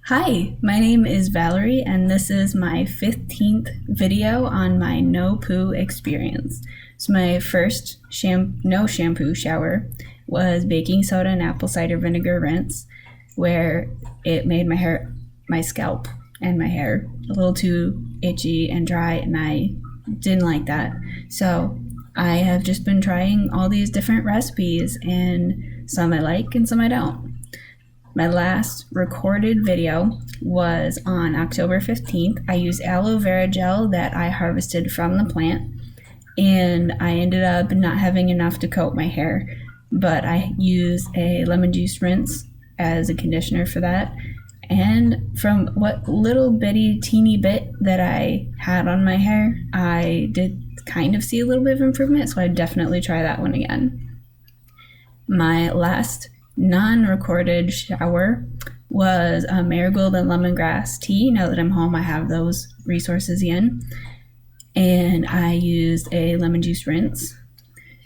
Hi, my name is Valerie, and this is my 15th video on my no-poo experience. So my first no shampoo shower was baking soda and apple cider vinegar rinse, where it made my scalp and my hair a little too itchy and dry, and I didn't like that. So I have just been trying all these different recipes, and some I like and some I don't. My last recorded video was on October 15th. I used aloe vera gel that I harvested from the plant, and I ended up not having enough to coat my hair, but I used a lemon juice rinse as a conditioner for that. And from what little bitty teeny bit that I had on my hair, I did kind of see a little bit of improvement, so I'd definitely try that one again. My last non-recorded shower was a marigold and lemongrass tea. Now that I'm home, I have those resources again. And I used a lemon juice rinse.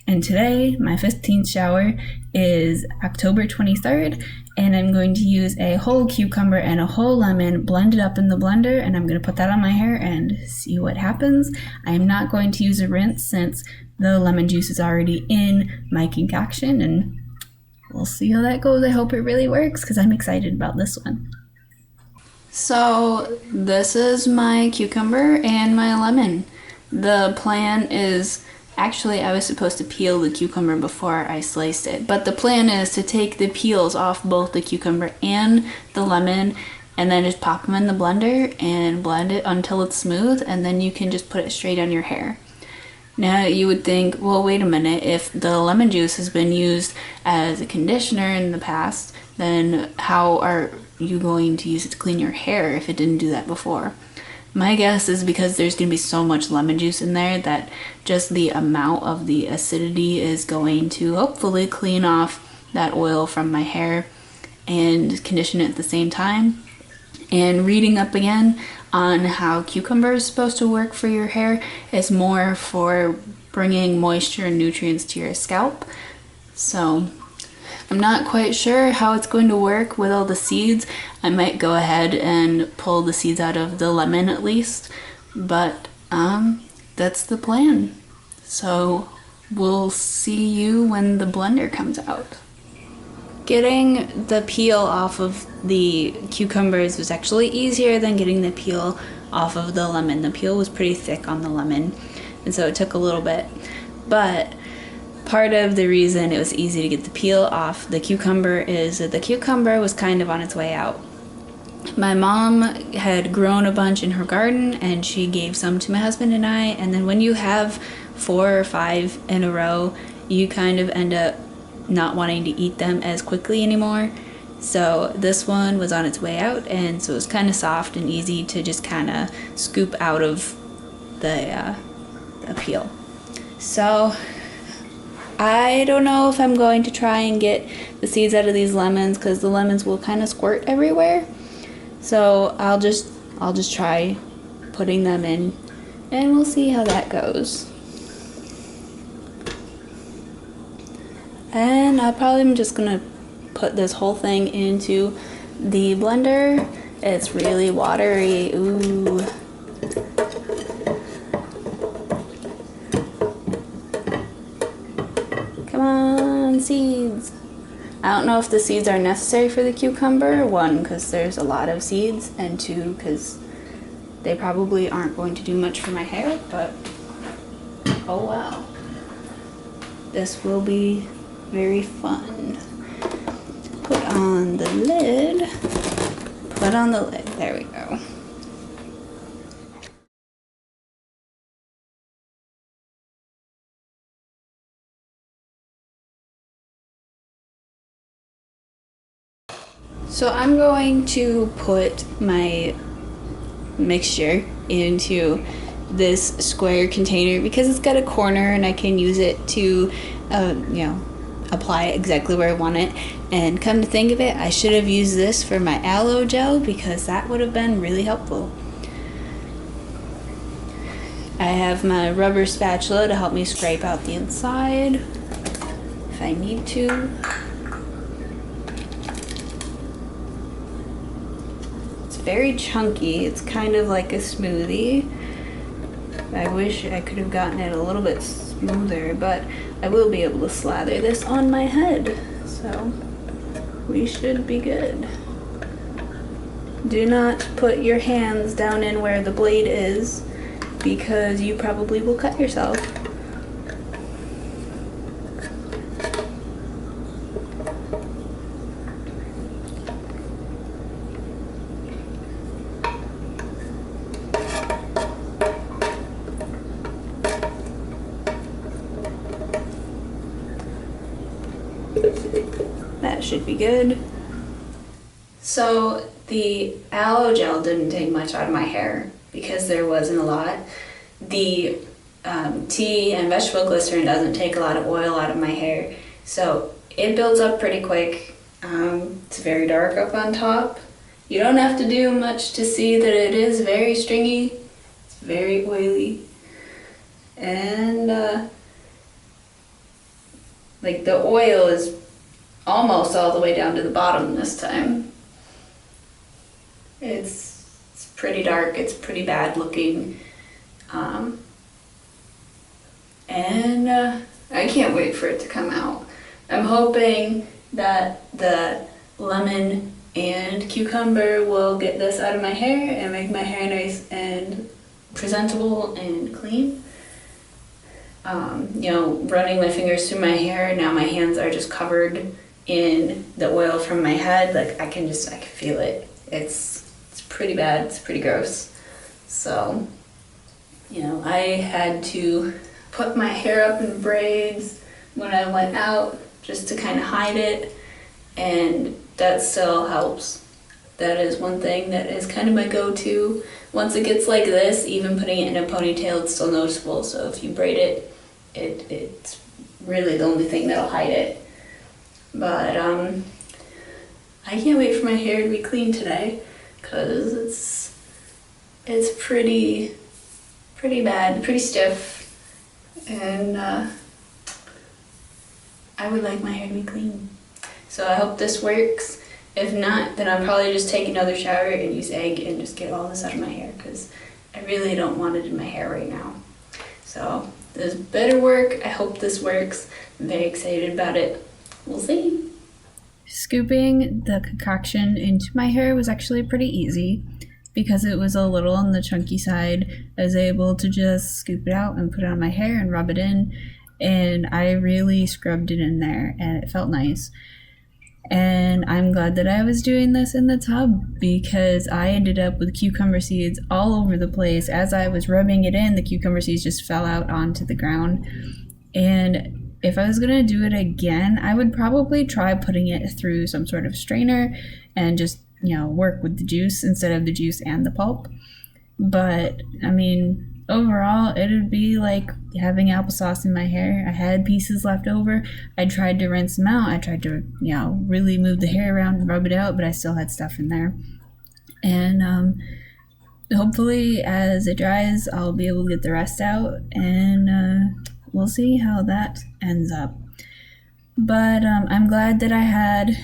And today, my 15th shower is October 23rd, and I'm going to use a whole cucumber and a whole lemon blended up in the blender, and I'm going to put that on my hair and see what happens. I am not going to use a rinse since the lemon juice is already in my concoction, and we'll see how that goes. I hope it really works because I'm excited about this one. So this is my cucumber and my lemon. The plan is, actually I was supposed to peel the cucumber before I sliced it, but the plan is to take the peels off both the cucumber and the lemon and then just pop them in the blender and blend it until it's smooth, and then you can just put it straight on your hair. Now you would think, well, wait a minute, if the lemon juice has been used as a conditioner in the past, then how are you going to use it to clean your hair if it didn't do that before? My guess is because there's going to be so much lemon juice in there that just the amount of the acidity is going to hopefully clean off that oil from my hair and condition it at the same time. And reading up again on how cucumber is supposed to work for your hair is more for bringing moisture and nutrients to your scalp. So I'm not quite sure how it's going to work with all the seeds. I might go ahead and pull the seeds out of the lemon at least, but that's the plan. So we'll see you when the blender comes out. Getting the peel off of the cucumbers was actually easier than getting the peel off of the lemon. The peel was pretty thick on the lemon, and so it took a little bit. But part of the reason it was easy to get the peel off the cucumber is that the cucumber was kind of on its way out. My mom had grown a bunch in her garden, and she gave some to my husband and I, and then when you have 4 or 5 in a row, you kind of end up not wanting to eat them as quickly anymore. So this one was on its way out, and so it was kind of soft and easy to just kind of scoop out of the peel. So I don't know if I'm going to try and get the seeds out of these lemons because the lemons will kind of squirt everywhere. So I'll just try putting them in, and we'll see how that goes. And I probably am just gonna put this whole thing into the blender. It's really watery. Ooh. Come on, seeds. I don't know if the seeds are necessary for the cucumber. 1, because there's a lot of seeds, and 2, because they probably aren't going to do much for my hair, but oh well. This will be very fun. Put on the lid. Put on the lid. There we go. So I'm going to put my mixture into this square container because it's got a corner and I can use it to apply it exactly where I want it. And come to think of it, I should have used this for my aloe gel because that would have been really helpful. I have my rubber spatula to help me scrape out the inside if I need to. very chunky. It's kind of like a smoothie. I wish I could have gotten it a little bit smoother, but I will be able to slather this on my head, so we should be good. Do not put your hands down in where the blade is, because you probably will cut yourself. That should be good. So the aloe gel didn't take much out of my hair because there wasn't a lot. The tea and vegetable glycerin doesn't take a lot of oil out of my hair, so it builds up pretty quick. It's very dark up on top. You don't have to do much to see that it is very stringy. It's very oily. And like the oil is almost all the way down to the bottom this time. It's pretty dark, it's pretty bad looking. And I can't wait for it to come out. I'm hoping that the lemon and cucumber will get this out of my hair and make my hair nice and presentable and clean. You know, running my fingers through my hair, now my hands are just covered in the oil from my head. Like I can feel it. It's pretty bad, it's pretty gross. So, you know, I had to put my hair up in braids when I went out just to kind of hide it, and that still helps. That is one thing that is kind of my go-to. Once it gets like this, even putting it in a ponytail, it's still noticeable. So if you braid it, it's really the only thing that'll hide it. But I can't wait for my hair to be clean today, because it's pretty bad, pretty stiff, and I would like my hair to be clean. So I hope this works. If not, then I'll probably just take another shower and use egg and just get all this out of my hair, because I really don't want it in my hair right now. So this better work. I hope this works. I'm very excited about it. We'll see. Scooping the concoction into my hair was actually pretty easy. Because it was a little on the chunky side, I was able to just scoop it out and put it on my hair and rub it in, and I really scrubbed it in there and it felt nice. And I'm glad that I was doing this in the tub, because I ended up with cucumber seeds all over the place. As I was rubbing it in, the cucumber seeds just fell out onto the ground. And if I was gonna do it again, I would probably try putting it through some sort of strainer and just, you know, work with the juice instead of the juice and the pulp. But I mean, overall, it would be like having applesauce in my hair. I had pieces left over. I tried to rinse them out. I tried to, you know, really move the hair around and rub it out, but I still had stuff in there. And hopefully as it dries, I'll be able to get the rest out, and we'll see how that ends up. But I'm glad that I had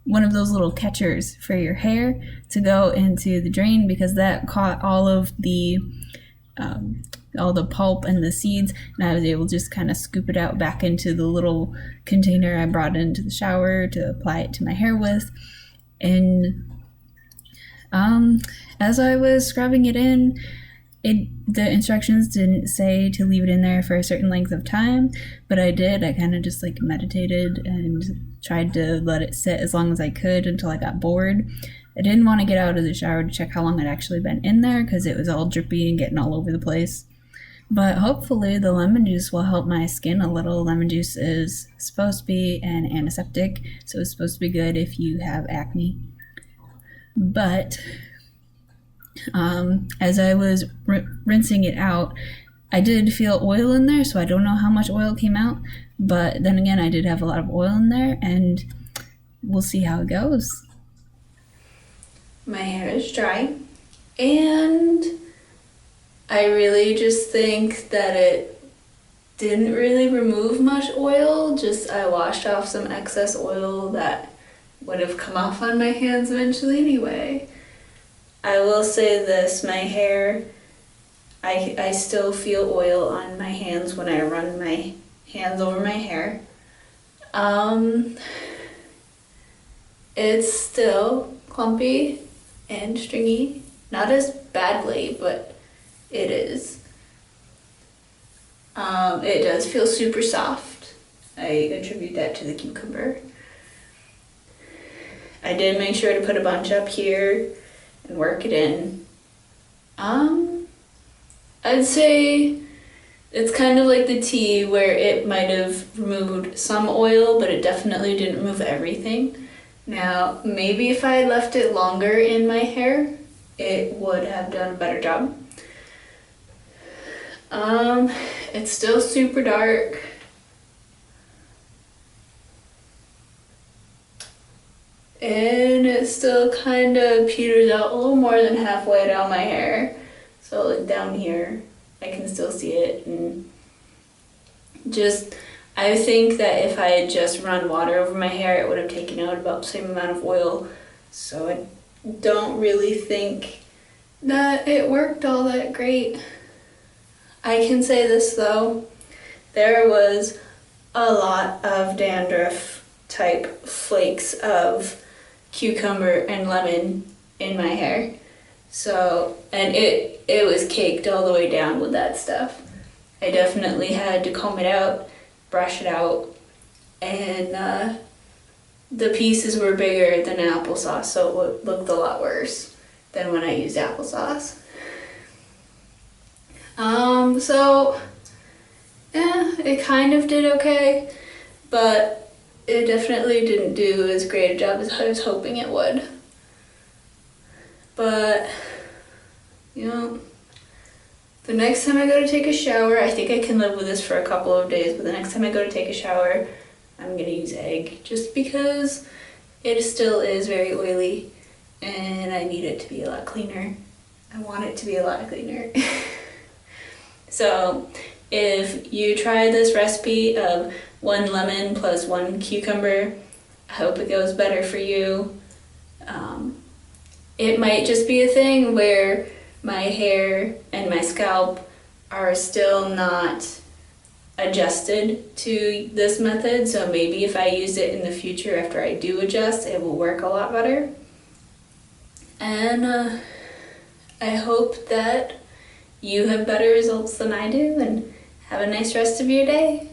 one of those little catchers for your hair to go into the drain, because that caught all the pulp and the seeds, and I was able to just kind of scoop it out back into the little container I brought into the shower to apply it to my hair with. And as I was scrubbing it in, the instructions didn't say to leave it in there for a certain length of time, but I did. I kind of just like meditated and tried to let it sit as long as I could until I got bored. I didn't want to get out of the shower to check how long it actually been in there, because it was all drippy and getting all over the place. But hopefully the lemon juice will help my skin a little. Lemon juice is supposed to be an antiseptic, so it's supposed to be good if you have acne. But as I was rinsing it out, I did feel oil in there, so I don't know how much oil came out. But then again, I did have a lot of oil in there, and we'll see how it goes. My hair is dry, and I really just think that it didn't really remove much oil. Just I washed off some excess oil that would have come off on my hands eventually anyway. I will say this, my hair, I still feel oil on my hands when I run my hands over my hair. Um, it's still clumpy and stringy. Not as badly, but it is. It does feel super soft. I attribute that to the cucumber. I did make sure to put a bunch up here and work it in. I'd say it's kind of like the tea where it might have removed some oil, but it definitely didn't remove everything. Now, maybe if I had left it longer in my hair, it would have done a better job. It's still super dark. And it still kind of peters out a little more than halfway down my hair. So like down here, I can still see it. And just, I think that if I had just run water over my hair, it would have taken out about the same amount of oil. So I don't really think that it worked all that great. I can say this though, there was a lot of dandruff type flakes of cucumber and lemon in my hair. So, and it was caked all the way down with that stuff. I definitely had to comb it out, brush it out, and the pieces were bigger than applesauce, so it looked a lot worse than when I used applesauce. So, yeah, it kind of did okay, but it definitely didn't do as great a job as I was hoping it would. But, you know, the next time I go to take a shower, I think I can live with this for a couple of days, but the next time I go to take a shower, I'm gonna use egg, just because it still is very oily, and I need it to be a lot cleaner. I want it to be a lot cleaner. So, if you try this recipe of 1 lemon plus 1 cucumber, I hope it goes better for you. It might just be a thing where my hair and my scalp are still not adjusted to this method, so maybe if I use it in the future after I do adjust, it will work a lot better. And I hope that you have better results than I do, and have a nice rest of your day.